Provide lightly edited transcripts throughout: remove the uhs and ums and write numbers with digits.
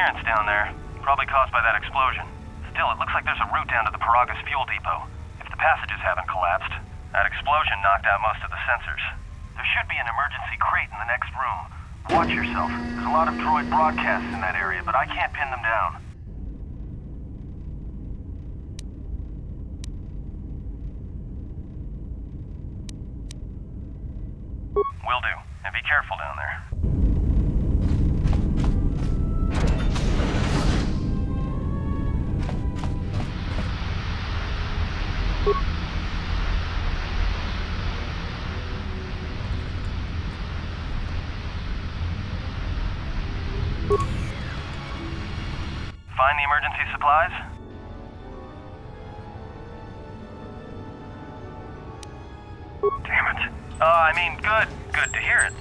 interference down there, probably caused by that explosion. Still, it looks like there's a route down to the Paragas fuel depot. If the passages haven't collapsed, that explosion knocked out most of the sensors. There should be an emergency crate in the next room. Watch yourself. There's a lot of droid broadcasts in that area, but I can't pin them down. Will do. And be careful down there. Find the emergency supplies? Damn it. Good to hear it.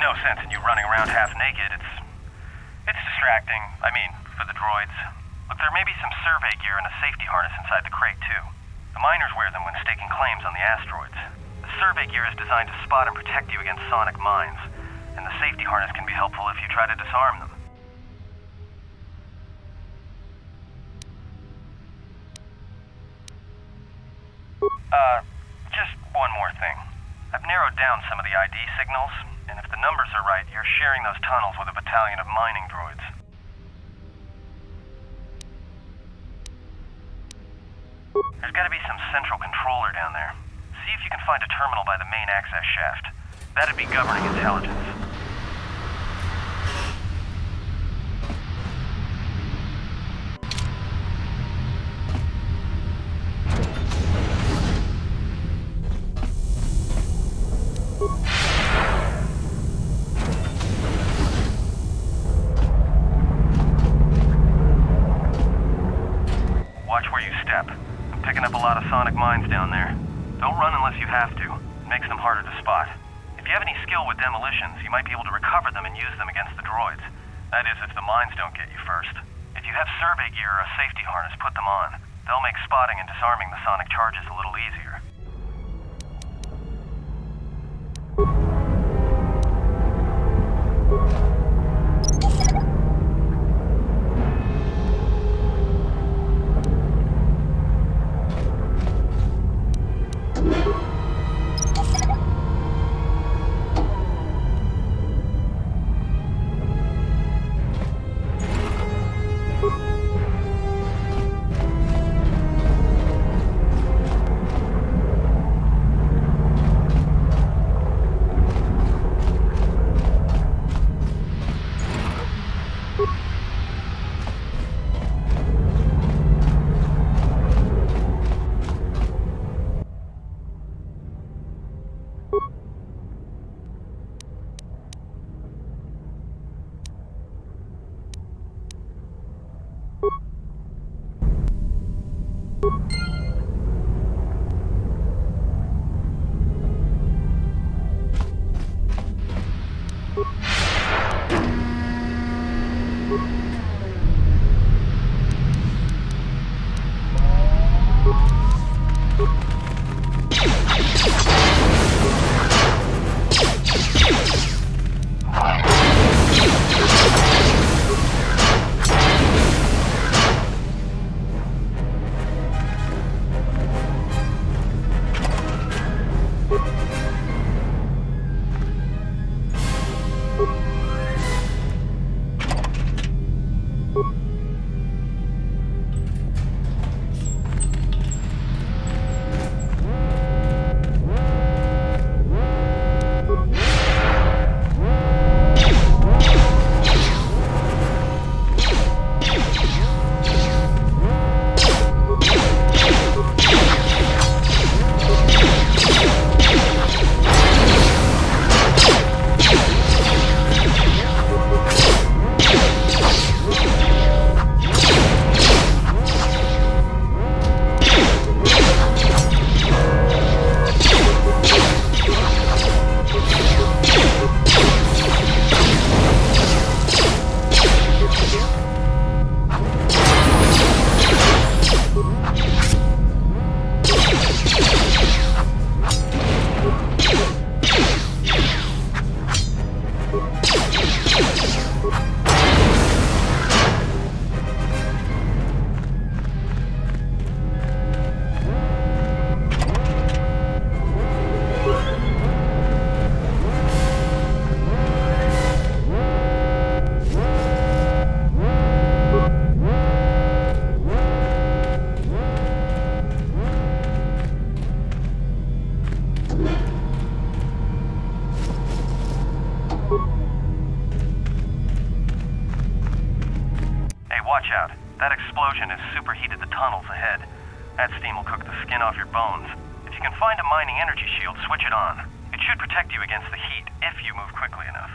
No sense in you running around half naked. It's distracting. For the droids. Look, there may be some survey gear and a safety harness inside the crate, too. The miners wear them when staking claims on the asteroids. The survey gear is designed to spot and protect you against sonic mines, and the safety harness can be helpful if you try to disarm them. Just one more thing. I've narrowed down some of the ID signals, and if the numbers are right, you're sharing those tunnels with a battalion of mining droids. There's gotta be some central controller down there. See if you can find a terminal by the main access shaft. That'd be governing intelligence. Watch where you step. I'm picking up a lot of sonic mines down there. Don't run unless you have to. It makes them harder to spot. If you have any skill with demolitions, you might be able to recover them and use them against the droids. That is, if the mines don't get you first. If you have survey gear or a safety harness, put them on. They'll make spotting and disarming the sonic charges a little easier. That explosion has superheated the tunnels ahead. That steam will cook the skin off your bones. If you can find a mining energy shield, switch it on. It should protect you against the heat if you move quickly enough.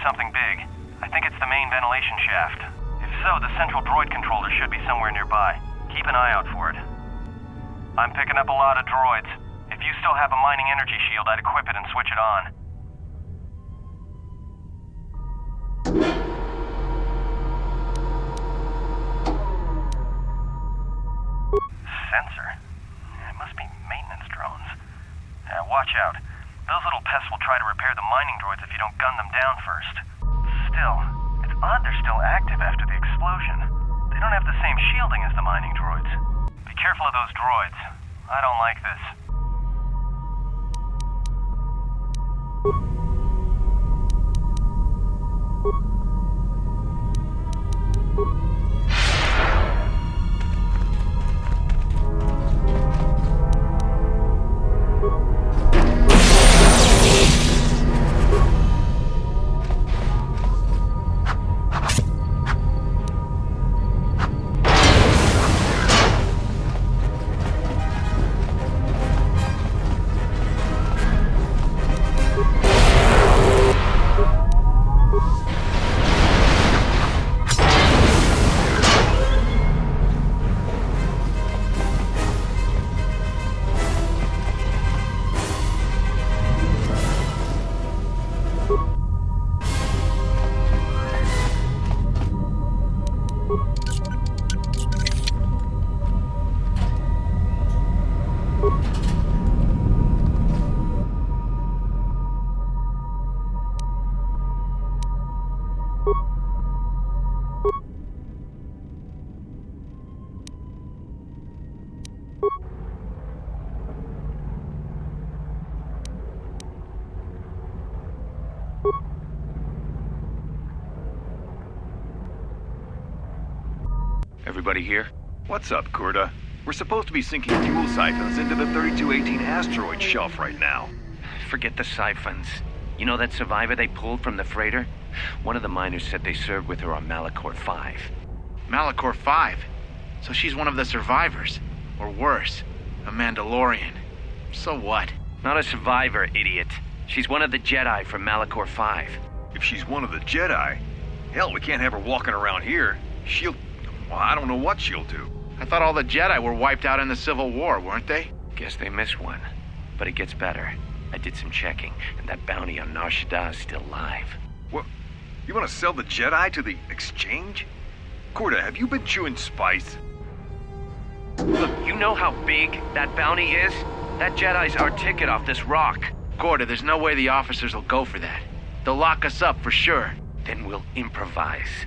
Something big. I think it's the main ventilation shaft. If so, the central droid controller should be somewhere nearby. Keep an eye out for it. I'm picking up a lot of droids. If you still have a mining energy shield, I'd equip it and switch it on. Sensor? It must be maintenance drones. Watch out. Those little pests will try to repair the mining droids if you don't gun them down first. Still, it's odd they're still active after the explosion. They don't have the same shielding as the mining droids. Be careful of those droids. I don't like this. Everybody here? What's up, Kurta? We're supposed to be sinking fuel siphons into the 3218 asteroid shelf right now. Forget the siphons. You know that survivor they pulled from the freighter? One of the miners said they served with her on Malachor 5. Malachor 5? So she's one of the survivors? Or worse, a Mandalorian. So what? Not a survivor, idiot. She's one of the Jedi from Malachor 5. If she's one of the Jedi, hell, we can't have her walking around here. Well, I don't know what she'll do. I thought all the Jedi were wiped out in the Civil War, weren't they? Guess they missed one. But it gets better. I did some checking, and that bounty on Nar Shaddaa is still live. What? You want to sell the Jedi to the Exchange? Corda, have you been chewing spice? Look, you know how big that bounty is? That Jedi's our ticket off this rock. Corda, there's no way the officers will go for that. They'll lock us up for sure. Then we'll improvise.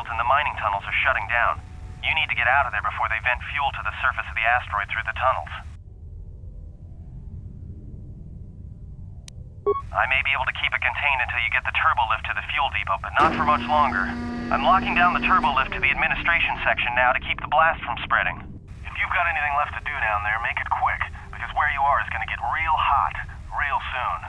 fields and the mining tunnels are shutting down. You need to get out of there before they vent fuel to the surface of the asteroid through the tunnels. I may be able to keep it contained until you get the turbo lift to the fuel depot, but not for much longer. I'm locking down the turbo lift to the administration section now to keep the blast from spreading. If you've got anything left to do down there, make it quick, because where you are is going to get real hot real soon.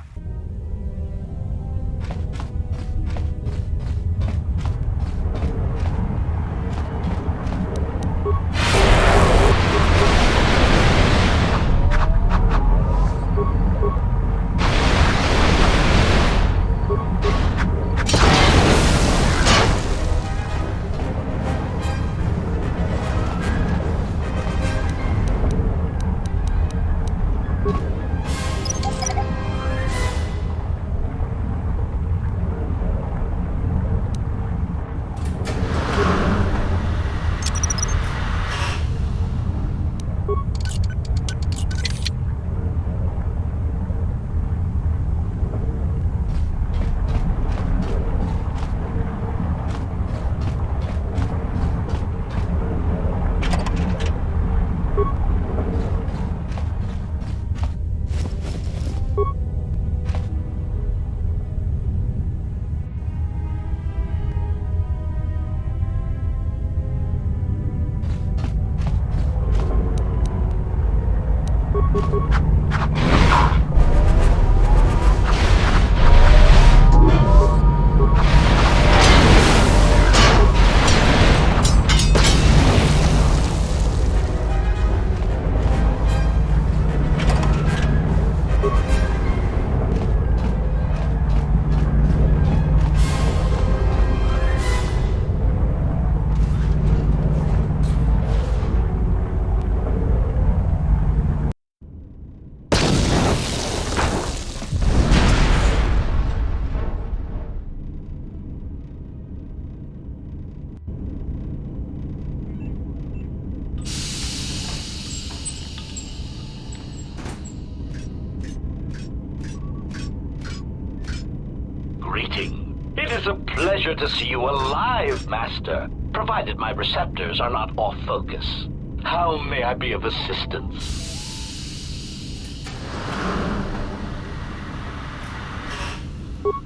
It is a pleasure to see you alive, Master, provided my receptors are not off focus. How may I be of assistance?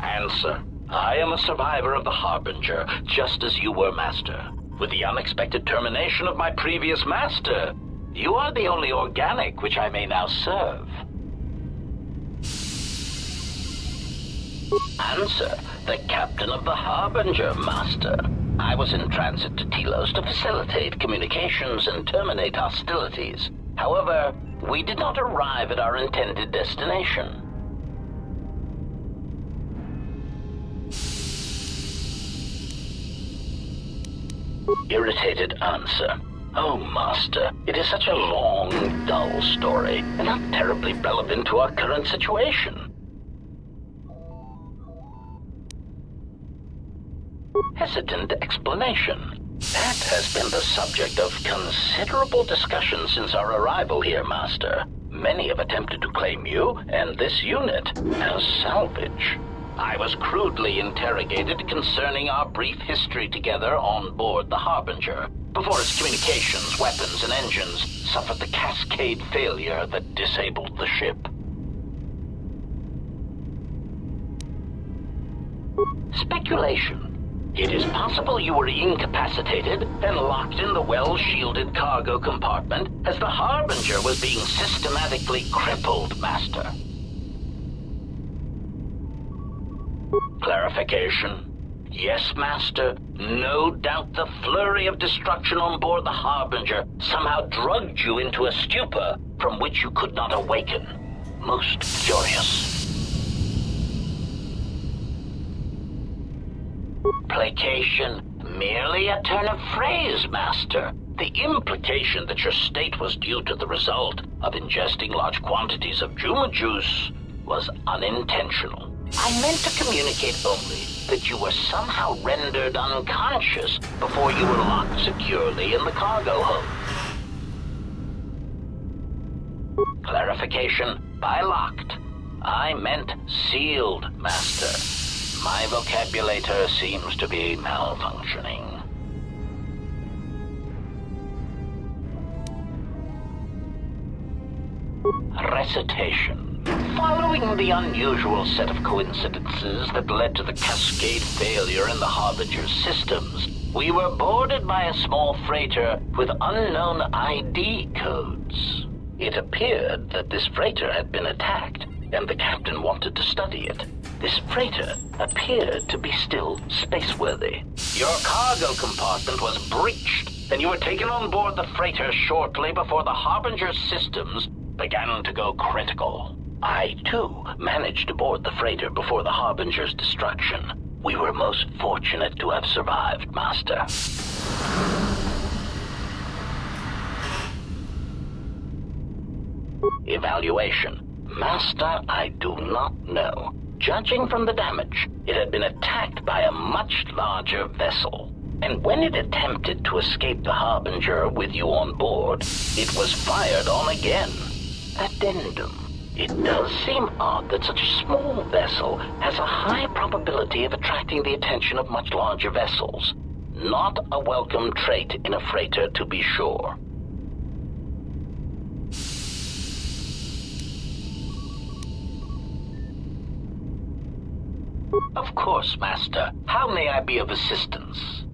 Answer. I am a survivor of the Harbinger, just as you were, Master. With the unexpected termination of my previous Master, you are the only organic which I may now serve. Answer. The captain of the Harbinger, Master. I was in transit to Telos to facilitate communications and terminate hostilities. However, we did not arrive at our intended destination. Irritated answer. Oh, Master, it is such a long, dull story, and not terribly relevant to our current situation. Hesitant explanation. That has been the subject of considerable discussion since our arrival here, Master. Many have attempted to claim you and this unit as salvage. I was crudely interrogated concerning our brief history together on board the Harbinger, before its communications, weapons, and engines suffered the cascade failure that disabled the ship. Speculation. It is possible you were incapacitated and locked in the well-shielded cargo compartment as the Harbinger was being systematically crippled, Master. Clarification. Yes, Master. No doubt the flurry of destruction on board the Harbinger somehow drugged you into a stupor from which you could not awaken. Most curious. Placation. Merely a turn of phrase, Master. The implication that your state was due to the result of ingesting large quantities of Juma juice was unintentional. I meant to communicate only that you were somehow rendered unconscious before you were locked securely in the cargo hold. Clarification. By locked, I meant sealed, Master. My vocabulator seems to be malfunctioning. Recitation. Following the unusual set of coincidences that led to the cascade failure in the Harbinger's systems, we were boarded by a small freighter with unknown ID codes. It appeared that this freighter had been attacked, and the captain wanted to study it. This freighter appeared to be still spaceworthy. Your cargo compartment was breached, and you were taken on board the freighter shortly before the Harbinger's systems began to go critical. I, too, managed to board the freighter before the Harbinger's destruction. We were most fortunate to have survived, Master. Evaluation. Master, I do not know. Judging from the damage, it had been attacked by a much larger vessel. And when it attempted to escape the Harbinger with you on board, it was fired on again. Addendum. It does seem odd that such a small vessel has a high probability of attracting the attention of much larger vessels. Not a welcome trait in a freighter, to be sure. Of course, Master. How may I be of assistance?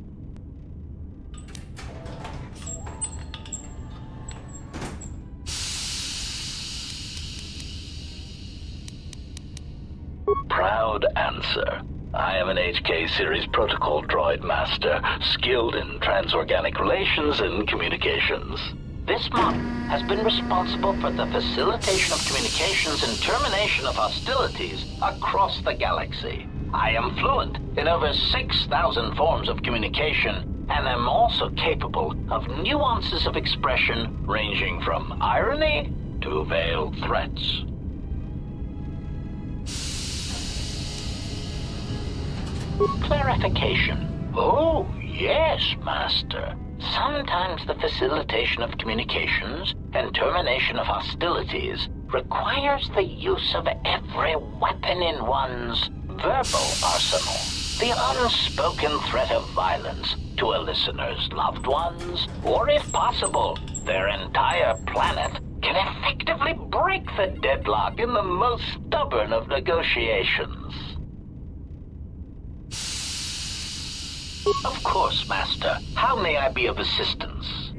Proud answer. I am an HK Series Protocol Droid Master, skilled in transorganic relations and communications. This model has been responsible for the facilitation of communications and termination of hostilities across the galaxy. I am fluent in over 6,000 forms of communication, and am also capable of nuances of expression ranging from irony to veiled threats. Clarification. Oh, yes, Master. Sometimes the facilitation of communications and termination of hostilities requires the use of every weapon in one's verbal arsenal. The unspoken threat of violence to a listener's loved ones, or if possible, their entire planet, can effectively break the deadlock in the most stubborn of negotiations. Of course, Master. How may I be of assistance?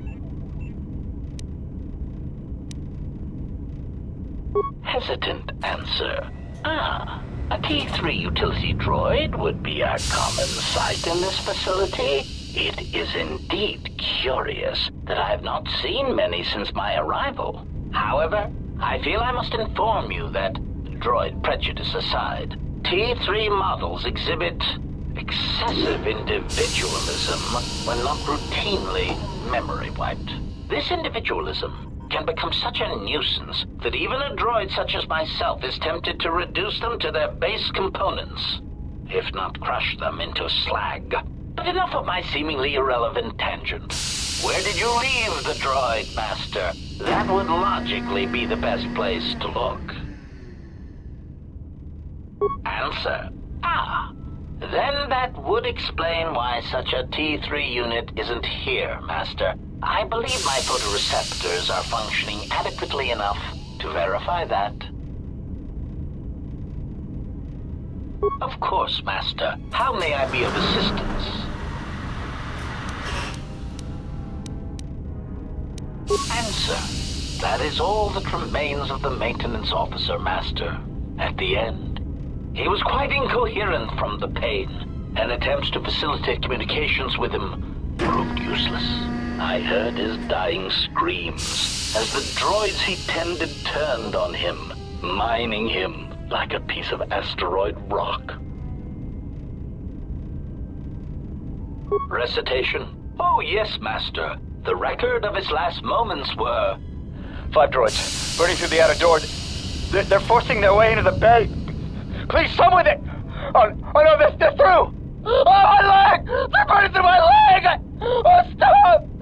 Hesitant answer. A T3 utility droid would be a common sight in this facility. It is indeed curious that I have not seen many since my arrival. However, I feel I must inform you that, droid prejudice aside, T3 models exhibit excessive individualism when not routinely memory wiped. This individualism can become such a nuisance that even a droid such as myself is tempted to reduce them to their base components, if not crush them into slag. But enough of my seemingly irrelevant tangent. Where did you leave the droid, Master? That would logically be the best place to look. Answer. Then that would explain why such a T3 unit isn't here, Master. I believe my photoreceptors are functioning adequately enough to verify that. Of course, Master. How may I be of assistance? Answer. That is all that remains of the maintenance officer, Master. At the end, he was quite incoherent from the pain, and attempts to facilitate communications with him proved useless. I heard his dying screams as the droids he tended turned on him, mining him like a piece of asteroid rock. Recitation. Oh yes, Master. The record of his last moments were... 5 droids, burning through the outer door. They're forcing their way into the bay. Please, some with it! Oh no, they're through! Oh, my leg! They're burning through my leg! Oh,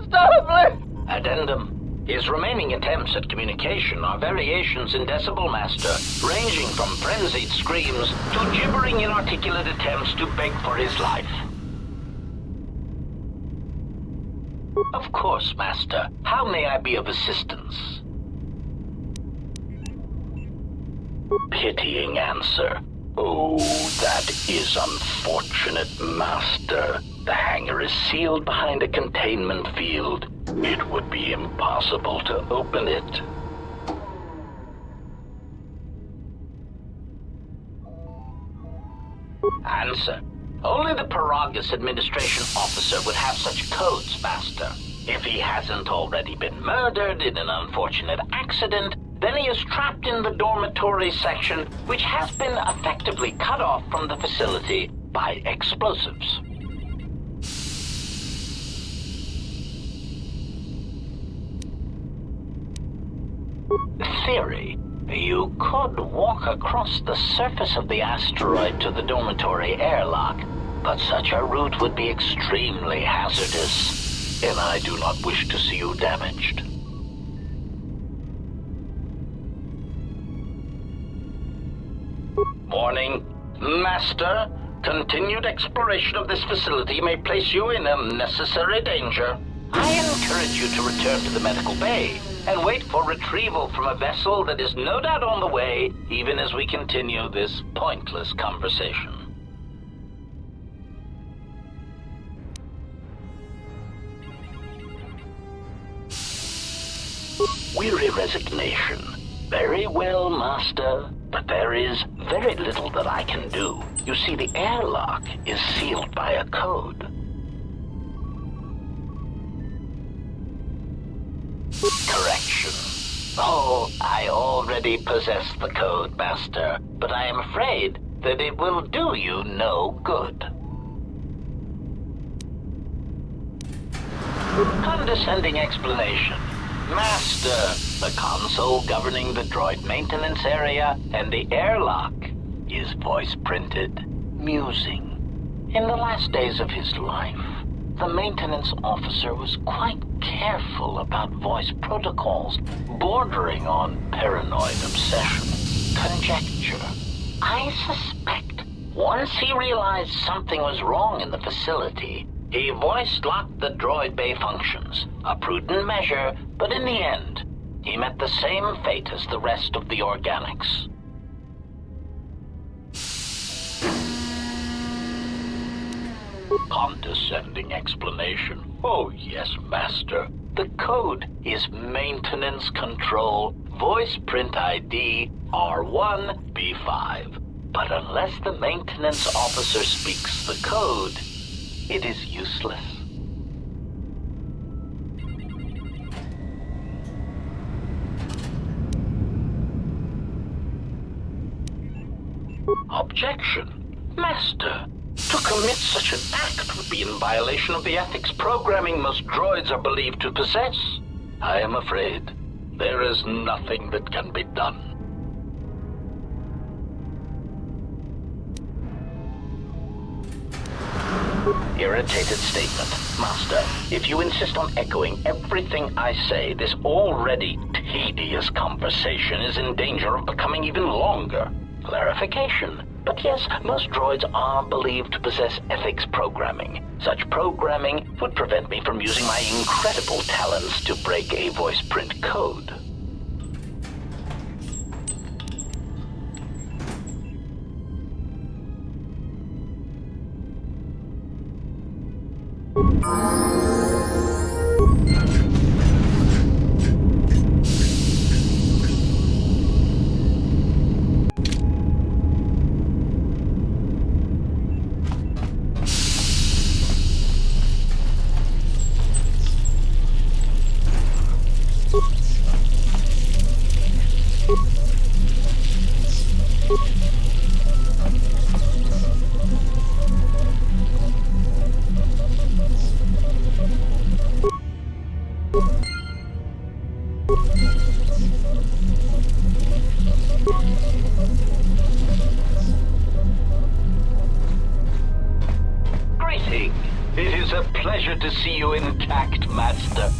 stop, please! Addendum. His remaining attempts at communication are variations in Decibel, Master, ranging from frenzied screams to gibbering inarticulate attempts to beg for his life. Of course, Master. How may I be of assistance? Pitying answer. Oh, that is unfortunate, Master. The hangar is sealed behind a containment field. It would be impossible to open it. Answer. Only the Paragus administration officer would have such codes, Master. If he hasn't already been murdered in an unfortunate accident, then he is trapped in the dormitory section, which has been effectively cut off from the facility by explosives. Theory. You could walk across the surface of the asteroid to the dormitory airlock, but such a route would be extremely hazardous, and I do not wish to see you damaged. Warning. Master, continued exploration of this facility may place you in unnecessary danger. I encourage you to return to the medical bay and wait for retrieval from a vessel that is no doubt on the way, even as we continue this pointless conversation. Weary resignation. Very well, Master. But there is very little that I can do. You see, the airlock is sealed by a code. Correction. Oh, I already possess the code, Master, but I am afraid that it will do you no good. Condescending explanation. Master, the console governing the droid maintenance area and the airlock is voice-printed. Musing. In the last days of his life, the maintenance officer was quite careful about voice protocols, bordering on paranoid obsession. Conjecture. I suspect once he realized something was wrong in the facility, he voice-locked the droid bay functions. A prudent measure, but in the end, he met the same fate as the rest of the organics. Condescending explanation. Oh yes, Master. The code is maintenance control, voice print ID R1B5. But unless the maintenance officer speaks the code, it is useless. Objection. Master, to commit such an act would be in violation of the ethics programming most droids are believed to possess. I am afraid there is nothing that can be done. Irritated statement. Master, if you insist on echoing everything I say, this already tedious conversation is in danger of becoming even longer. Clarification. But yes, most droids are believed to possess ethics programming. Such programming would prevent me from using my incredible talents to break a voice print code. Greeting. It is a pleasure to see you intact, Master.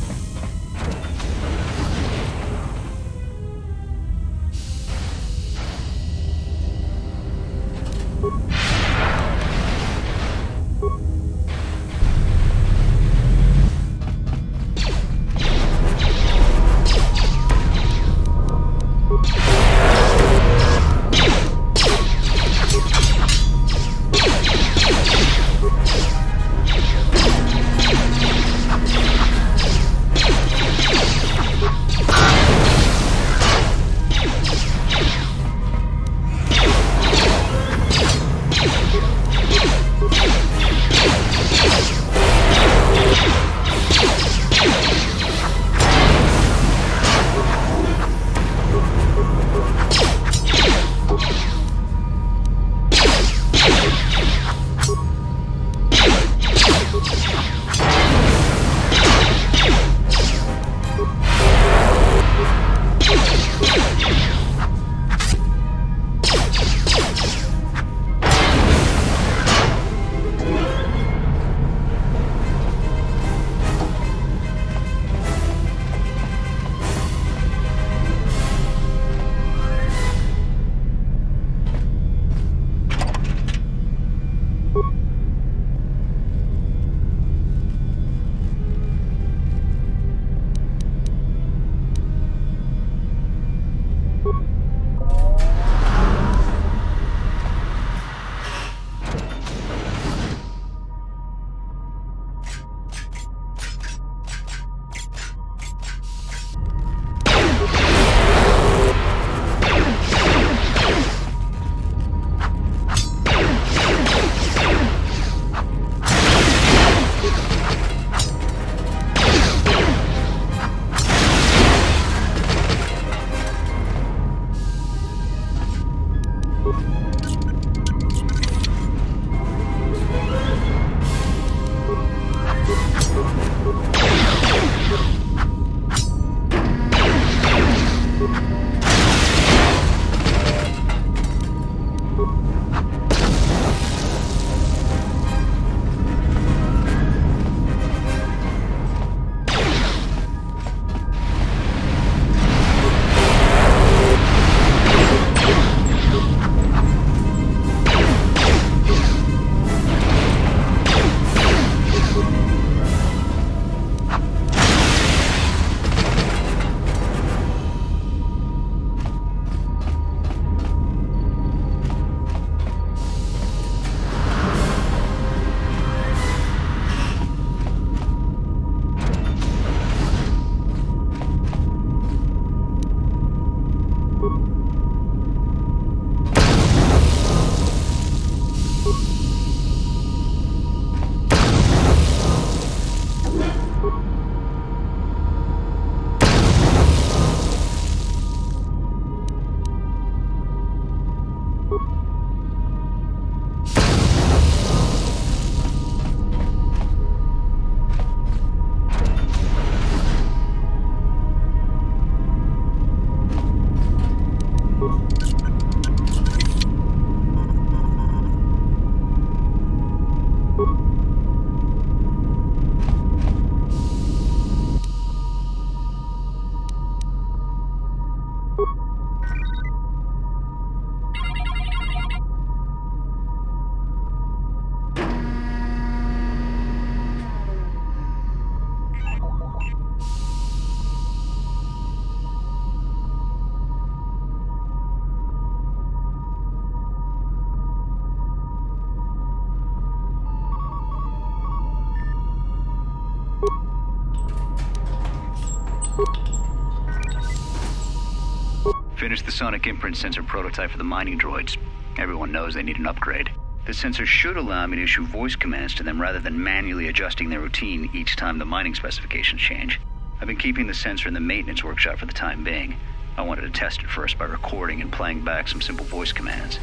Finished the sonic imprint sensor prototype for the mining droids. Everyone knows they need an upgrade. The sensor should allow me to issue voice commands to them rather than manually adjusting their routine each time the mining specifications change. I've been keeping the sensor in the maintenance workshop for the time being. I wanted to test it first by recording and playing back some simple voice commands.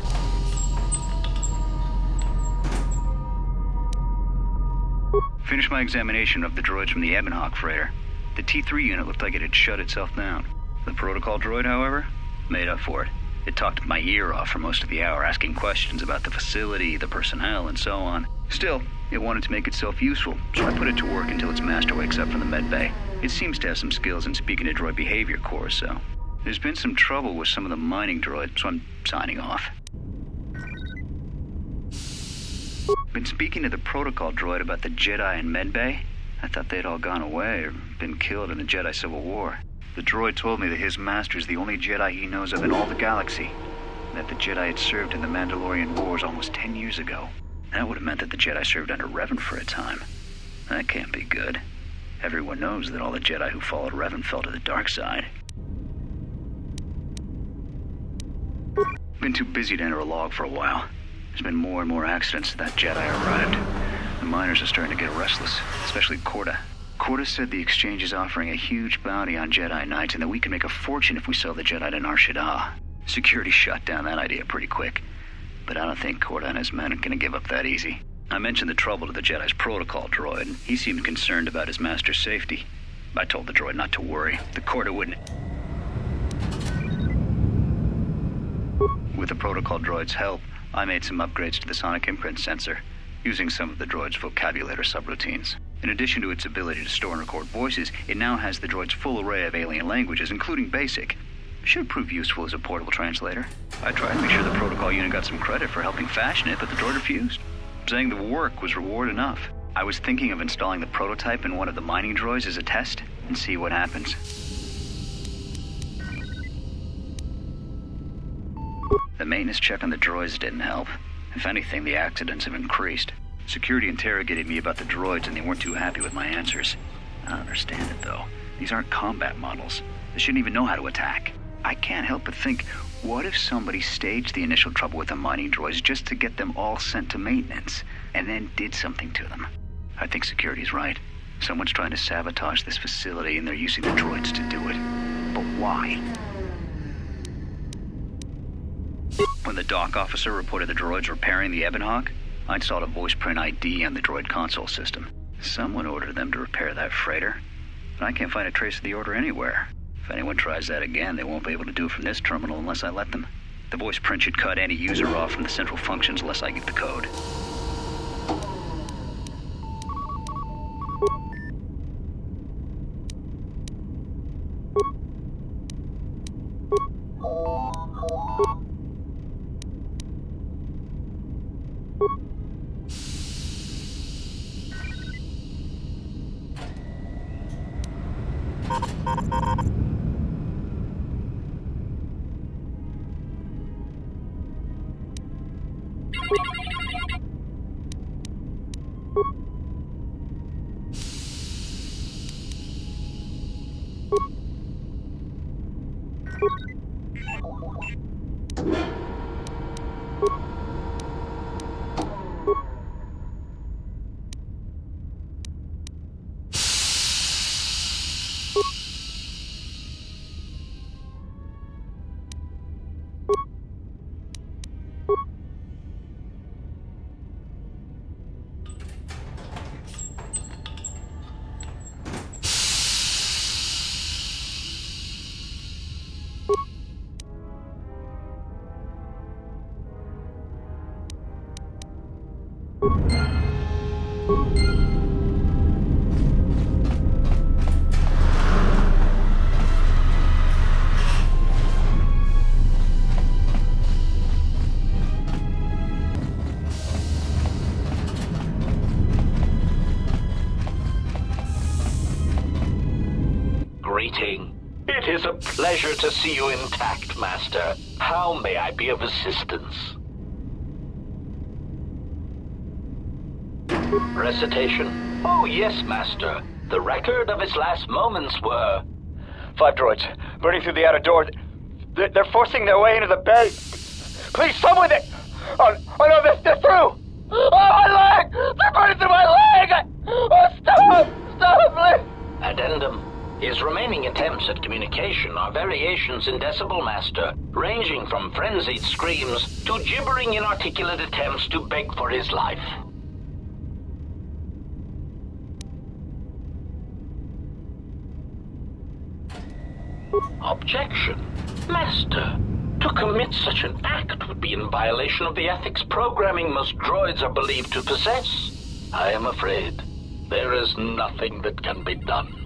Finished my examination of the droids from the Ebonhawk freighter. The T3 unit looked like it had shut itself down. The protocol droid, however, made up for it. It talked my ear off for most of the hour, asking questions about the facility, the personnel, and so on. Still, it wanted to make itself useful, so I put it to work until its master wakes up from the med bay. It seems to have some skills in speaking to droid behavior cores, so... There's been some trouble with some of the mining droids, so I'm signing off. Been speaking to the protocol droid about the Jedi in med bay. I thought they'd all gone away or been killed in the Jedi Civil War. The droid told me that his master's the only Jedi he knows of in all the galaxy, and that the Jedi had served in the Mandalorian Wars almost 10 years ago. That would have meant that the Jedi served under Revan for a time. That can't be good. Everyone knows that all the Jedi who followed Revan fell to the dark side. Been too busy to enter a log for a while. There's been more and more accidents since that Jedi arrived. The miners are starting to get restless, especially Korta. Korta said the exchange is offering a huge bounty on Jedi Knights and that we can make a fortune if we sell the Jedi to Nar Shaddaa. Security shut down that idea pretty quick, but I don't think Korta and his men are gonna give up that easy. I mentioned the trouble to the Jedi's protocol droid, and he seemed concerned about his master's safety. I told the droid not to worry. The Korta wouldn't... With the protocol droid's help, I made some upgrades to the sonic imprint sensor, using some of the droid's vocabulator subroutines. In addition to its ability to store and record voices, it now has the droid's full array of alien languages, including Basic. Should prove useful as a portable translator. I tried to make sure the protocol unit got some credit for helping fashion it, but the droid refused, saying the work was reward enough. I was thinking of installing the prototype in one of the mining droids as a test, and see what happens. The maintenance check on the droids didn't help. If anything, the accidents have increased. Security interrogated me about the droids and they weren't too happy with my answers. I don't understand it, though. These aren't combat models. They shouldn't even know how to attack. I can't help but think, what if somebody staged the initial trouble with the mining droids just to get them all sent to maintenance, and then did something to them? I think security's right. Someone's trying to sabotage this facility and they're using the droids to do it. But why? When the dock officer reported the droids repairing the Ebonhawk, I installed a voice print ID on the droid console system. Someone ordered them to repair that freighter, but I can't find a trace of the order anywhere. If anyone tries that again, they won't be able to do it from this terminal unless I let them. The voice print should cut any user off from the central functions unless I get the code. Greeting. It is a pleasure to see you intact, Master. How may I be of assistance? Recitation? Oh, yes, Master. The record of his last moments were... 5 droids, burning through the outer door. They're forcing their way into the base. Please, someone that... Oh no, they're through! Oh, my leg! They're burning through my leg! Oh, stop! Stop, please! Addendum. His remaining attempts at communication are variations in Decibel Master, ranging from frenzied screams to gibbering inarticulate attempts to beg for his life. Objection. Master, to commit such an act would be in violation of the ethics programming most droids are believed to possess. I am afraid there is nothing that can be done.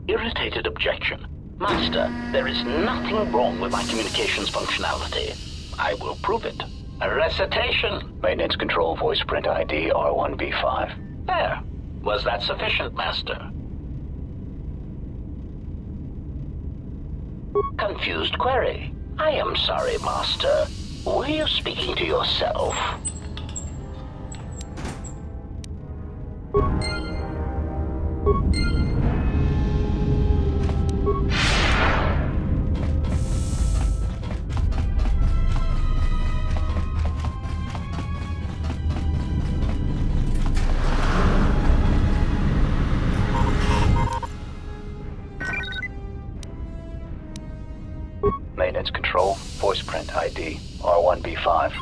Irritated objection. Master, there is nothing wrong with my communications functionality. I will prove it. A recitation. Maintenance control voice print ID R1V5. There. Was that sufficient, Master? Confused query. I am sorry, Master. Were you speaking to yourself? Maintenance control voice print ID R1V5.